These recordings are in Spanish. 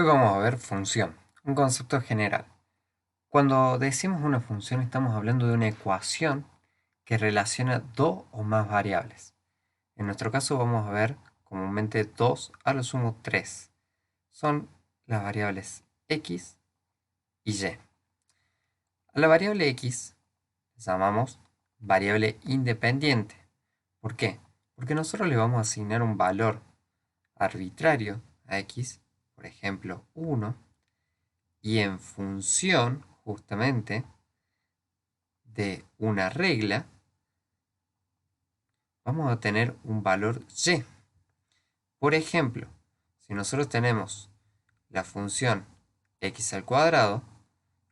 Hoy vamos a ver función, un concepto general. Cuando decimos una función estamos hablando de una ecuación que relaciona dos o más variables. En nuestro caso vamos a ver comúnmente dos, a lo sumo tres. Son las variables x y y. A la variable x la llamamos variable independiente. ¿Por qué? Porque nosotros le vamos a asignar un valor arbitrario a x, por ejemplo 1, y en función justamente de una regla vamos a tener un valor y. Por ejemplo, si nosotros tenemos la función x al cuadrado,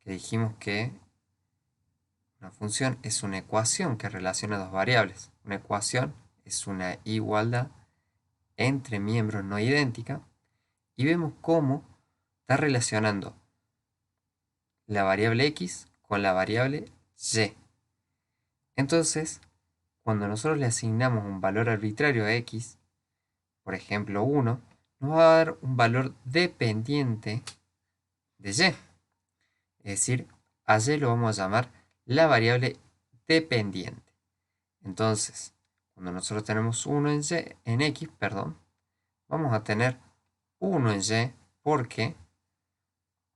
que dijimos que una función es una ecuación que relaciona dos variables. Una ecuación es una igualdad entre miembros no idéntica y vemos cómo está relacionando la variable x con la variable y. Entonces, cuando nosotros le asignamos un valor arbitrario a x, por ejemplo 1, nos va a dar un valor dependiente de y. Es decir, a y lo vamos a llamar la variable dependiente. Entonces, cuando nosotros tenemos 1 en x, vamos a tener 1 en y porque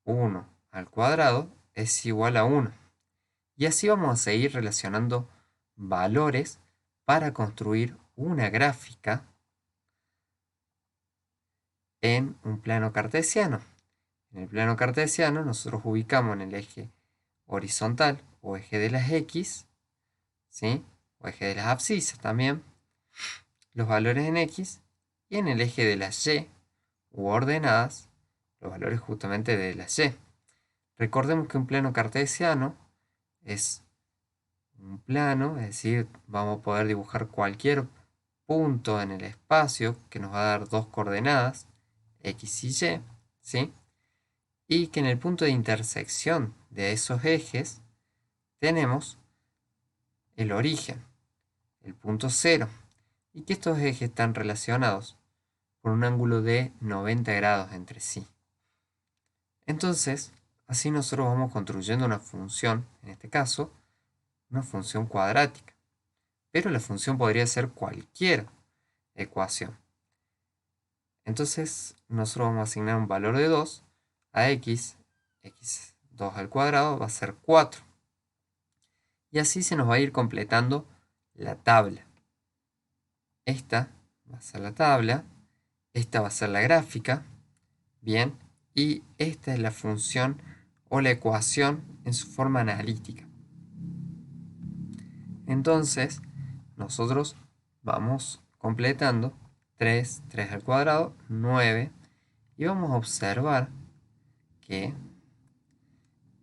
1 al cuadrado es igual a 1. Y así vamos a seguir relacionando valores para construir una gráfica en un plano cartesiano. En el plano cartesiano nosotros ubicamos en el eje horizontal o eje de las x, ¿sí? O eje de las abscisas también, los valores en x, y en el eje de las y u ordenadas, los valores justamente de las y. Recordemos que un plano cartesiano es un plano, es decir, vamos a poder dibujar cualquier punto en el espacio que nos va a dar dos coordenadas, x y y, ¿sí? Y que en el punto de intersección de esos ejes tenemos el origen, el punto cero, y que estos ejes están relacionados por un ángulo de 90 grados entre sí. Entonces, así nosotros vamos construyendo una función, en este caso, una función cuadrática. Pero la función podría ser cualquier ecuación. Entonces, nosotros vamos a asignar un valor de 2 a x. X2 al cuadrado va a ser 4. Y así se nos va a ir completando la tabla. Esta va a ser la tabla, esta va a ser la gráfica, bien, y esta es la función o la ecuación en su forma analítica. Entonces, nosotros vamos completando 3 al cuadrado, 9, y vamos a observar que,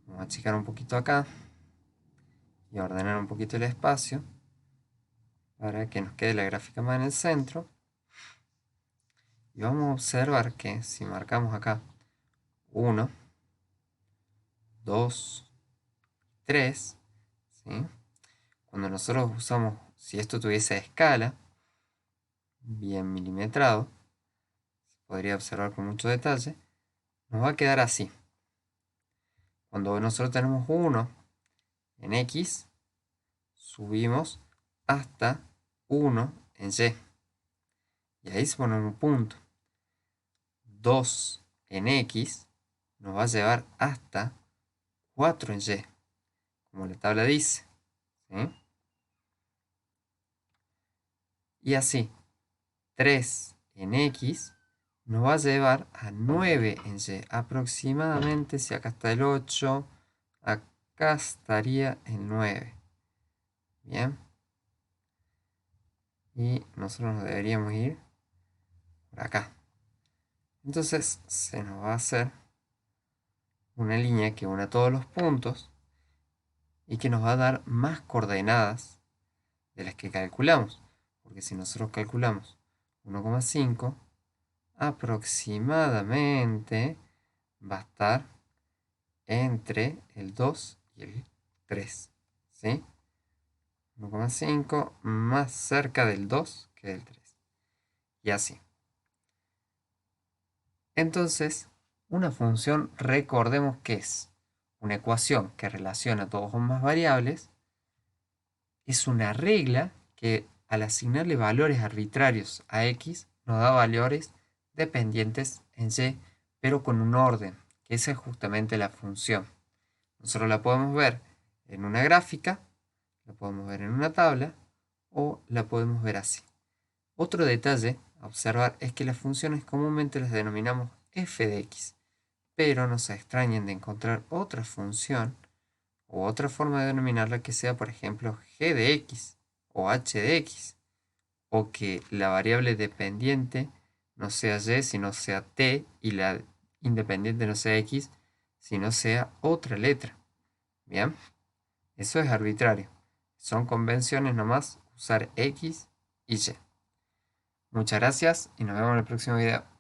vamos a achicar un poquito acá y ordenar un poquito el espacio para que nos quede la gráfica más en el centro. Y vamos a observar que si marcamos acá 1, 2, 3, ¿sí? Cuando nosotros usamos, si esto tuviese escala, bien milimetrado, se podría observar con mucho detalle, nos va a quedar así. Cuando nosotros tenemos 1 en x, subimos hasta 1 en y. Y ahí se pone un punto. 2 en x nos va a llevar hasta 4 en y, como la tabla dice, ¿sí? Y así, 3 en x nos va a llevar a 9 en y. Aproximadamente, si acá está el 8, acá estaría el 9. Bien. Y nosotros nos deberíamos ir por acá. Entonces se nos va a hacer una línea que una todos los puntos y que nos va a dar más coordenadas de las que calculamos. Porque si nosotros calculamos 1,5, aproximadamente va a estar entre el 2 y el 3. ¿Sí? 1,5 más cerca del 2 que del 3. Y así. Entonces, Una función, recordemos que es una ecuación que relaciona dos o más variables. Es una regla que al asignarle valores arbitrarios a x nos da valores dependientes en y, pero con un orden, que esa es justamente la función. Nosotros la podemos ver en una gráfica, la podemos ver en una tabla o la podemos ver así. Otro detalle a observar es que las funciones comúnmente las denominamos f de x, pero no se extrañen de encontrar otra función o otra forma de denominarla que sea, por ejemplo, g de x o h de x, o que la variable dependiente no sea y, sino sea t, y la independiente no sea x, sino sea otra letra. Bien, eso es arbitrario. Son convenciones nomás usar x y y. Muchas gracias y nos vemos en el próximo video.